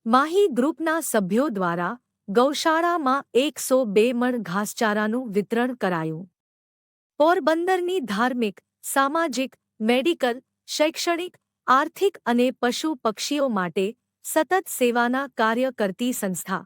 માહી ગ્રુપના સભ્યો દ્વારા ગૌશાળામાં 102 મણ ઘાસચારાનું વિતરણ કરાયું. પોરબંદરની ધાર્મિક, સામાજિક, મેડિકલ, શૈક્ષણિક, આર્થિક અને પશુ પક્ષીઓ માટે સતત સેવાના કાર્ય કરતી સંસ્થા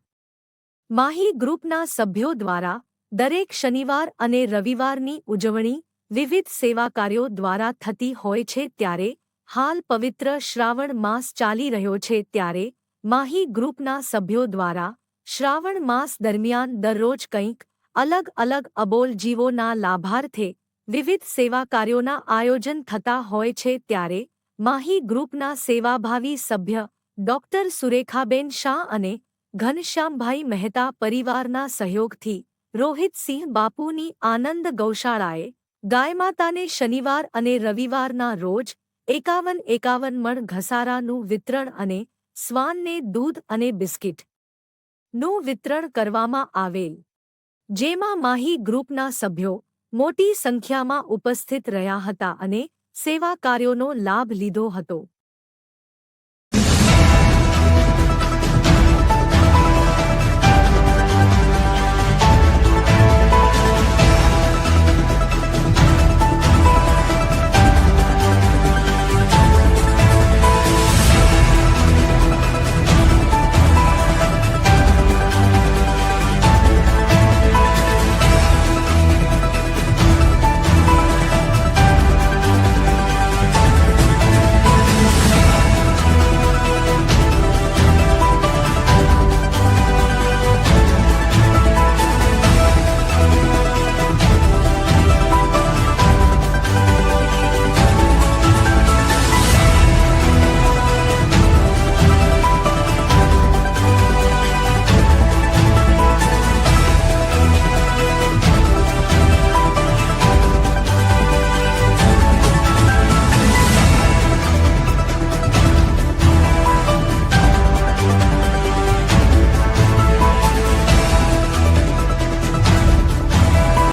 માહી ગ્રુપના સભ્યો દ્વારા દરેક શનિવાર અને રવિવારની ઉજવણી વિવિધ સેવા કાર્યો દ્વારા થતી હોય છે. ત્યારે હાલ પવિત્ર શ્રાવણ માસ ચાલી રહ્યો છે ત્યારે માહી ગ્રુપના સભ્યો દ્વારા શ્રાવણ માસ દરમિયાન દરરોજ કંઈક અલગ અલગ અબોલ જીવોના લાભાર્થે વિવિધ સેવા કાર્યોના આયોજન થતા હોય છે. ત્યારે માહી ગ્રુપના સેવાભાવી સભ્ય ડોક્ટર સુરેખાબેન શાહ અને ઘનશ્યામભાઈ મહેતા પરિવારના સહયોગથી રોહિતસિંહ બાપુની આનંદ ગૌશાળાએ ગાયમાતાને શનિવાર અને રવિવારના રોજ 51 મણ ઘસારાનું વિતરણ અને શ્વાનને દૂધ અને બિસ્કિટનું વિતરણ કરવામાં આવેલ, જેમાં માહી ગ્રુપના સભ્યો મોટી સંખ્યામાં ઉપસ્થિત રહ્યા હતા અને સેવા કાર્યોનો લાભ લીધો હતો.